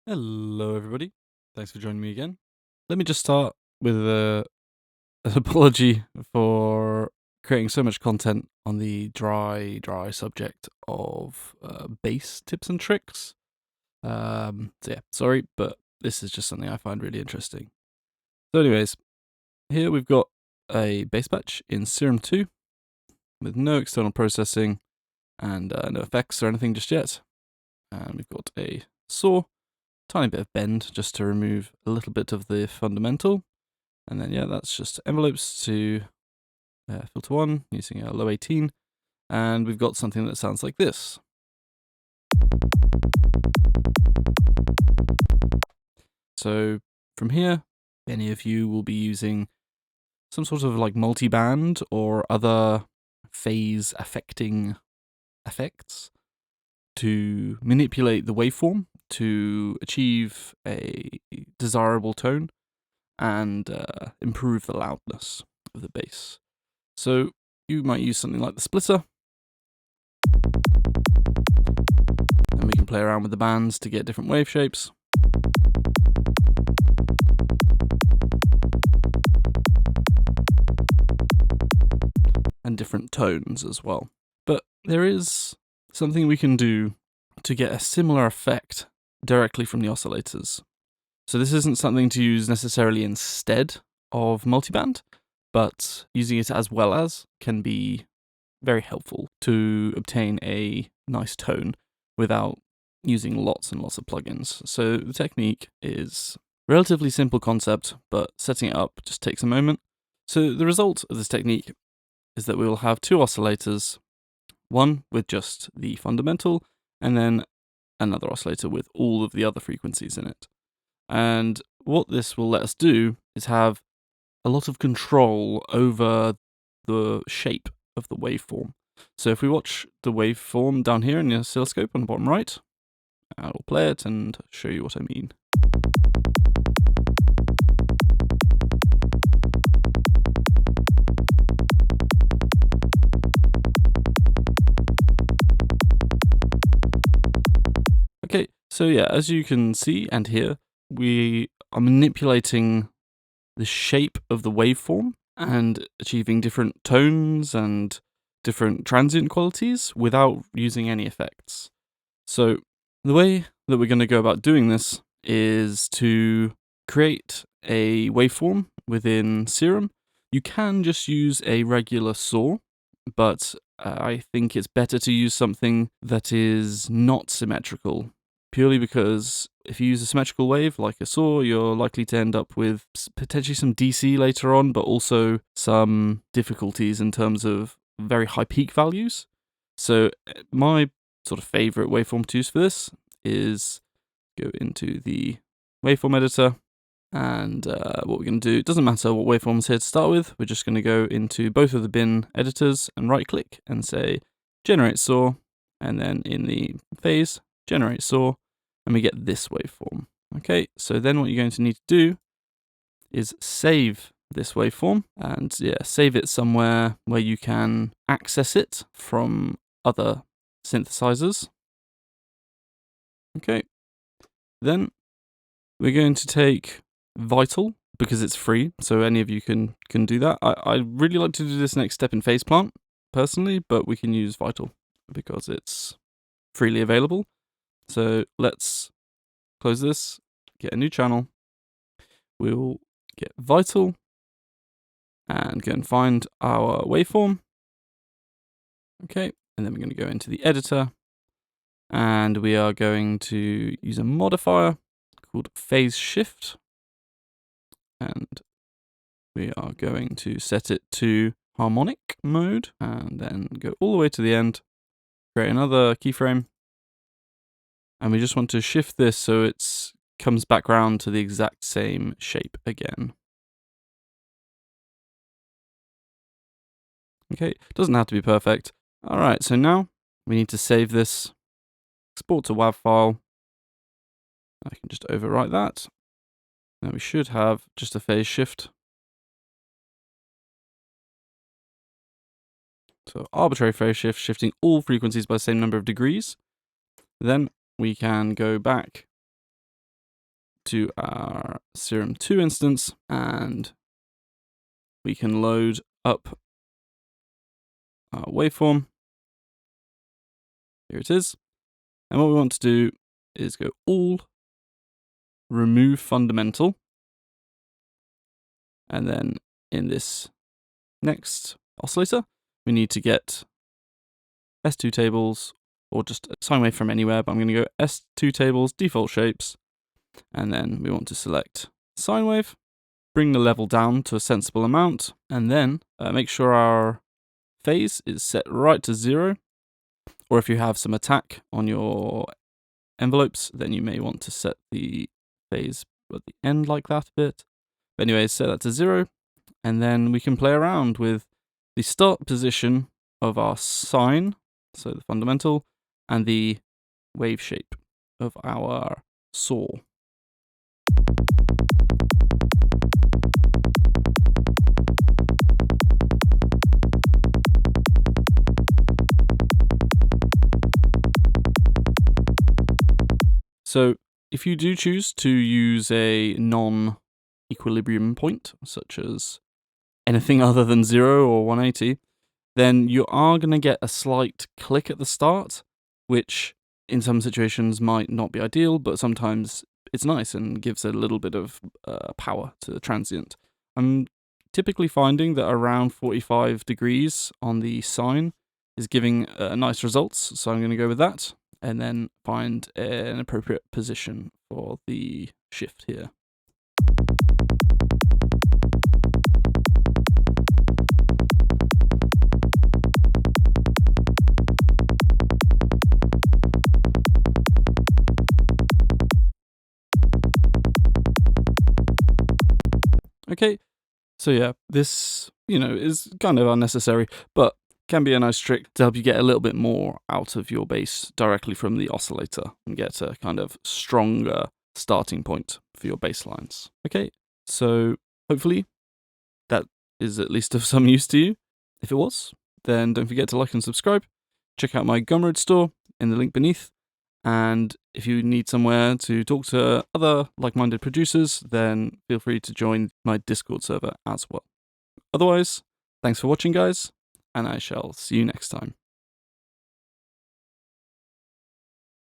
Hello, everybody. Thanks for joining me again. Let me just start with an apology for creating so much content on the dry subject of bass tips and tricks. So yeah, sorry, but this is just something I find really interesting. So anyways, here we've got a bass patch in Serum 2 with no external processing and no effects or anything just yet. And we've got a saw, tiny bit of bend just to remove a little bit of the fundamental. And then, yeah, that's just envelopes to filter 1 using a low 18. And we've got something that sounds like this. So from here, any of you will be using some sort of like multi-band or other phase affecting effects to manipulate the waveform to achieve a desirable tone and improve the loudness of the bass. So you might use something like the splitter, and we can play around with the bands to get different wave shapes. And different tones as well. But there is something we can do to get a similar effect directly from the oscillators. So this isn't something to use necessarily instead of multiband, but using it as well as can be very helpful to obtain a nice tone without using lots and lots of plugins. So the technique is relatively simple concept, but setting it up just takes a moment. So the result of this technique is that we will have two oscillators, one with just the fundamental, and then another oscillator with all of the other frequencies in it. And what this will let us do is have a lot of control over the shape of the waveform. So if we watch the waveform down here in the oscilloscope on the bottom right, I'll play it and show you what I mean. Okay, so yeah, as you can see and hear, we are manipulating the shape of the waveform and achieving different tones and different transient qualities without using any effects. So the way that we're going to go about doing this is to create a waveform within Serum. You can just use a regular saw, but I think it's better to use something that is not symmetrical, purely because if you use a symmetrical wave like a saw, you're likely to end up with potentially some DC later on, but also some difficulties in terms of very high peak values. So my sort of favorite waveform to use for this is go into the waveform editor, and what we're going to do, it doesn't matter what waveform's here to start with, we're just going to go into both of the bin editors and right click and say generate saw, and then in the phase, generate saw, and we get this waveform. Okay, so then what you're going to need to do is save this waveform, and yeah, save it somewhere where you can access it from other synthesizers. Okay, then we're going to take Vital because it's free, so any of you can do that. I really like to do this next step in Phase Plant personally, but we can use Vital because it's freely available. So let's close this, get a new channel. We'll get Vital and go and find our waveform. Okay, and then we're going to go into the editor, and we are going to use a modifier called phase shift, and we are going to set it to harmonic mode, and then go all the way to the end, create another keyframe, and we just want to shift this so it comes back round to the exact same shape again. Okay, doesn't have to be perfect. Alright, so now we need to save this, export to WAV file. I can just overwrite that. Now we should have just a phase shift. So arbitrary phase shift, shifting all frequencies by the same number of degrees. Then we can go back to our Serum 2 instance, and we can load up our waveform. Here it is. And what we want to do is go All, Remove Fundamental, and then in this next oscillator, we need to get S2 tables, or just a sine wave from anywhere, but I'm going to go S2 tables, default shapes, and then we want to select sine wave, bring the level down to a sensible amount, and then make sure our phase is set right to 0, or if you have some attack on your envelopes, then you may want to set the phase at the end like that a bit. But anyways, set that to 0, and then we can play around with the start position of our sine, so the fundamental, and the wave shape of our saw. So if you do choose to use a non-equilibrium point, such as anything other than 0 or 180, then you are going to get a slight click at the start, which in some situations might not be ideal, but sometimes it's nice and gives a little bit of power to the transient. I'm typically finding that around 45 degrees on the sine is giving nice results, so I'm going to go with that, and then find an appropriate position for the shift here. Okay, so yeah, this, is kind of unnecessary, but can be a nice trick to help you get a little bit more out of your bass directly from the oscillator and get a kind of stronger starting point for your bass lines. Okay, so hopefully that is at least of some use to you. If it was, then don't forget to like and subscribe. Check out my Gumroad store in the link beneath. And if you need somewhere to talk to other like-minded producers, then feel free to join my Discord server as well. Otherwise, thanks for watching, guys, and I shall see you next time.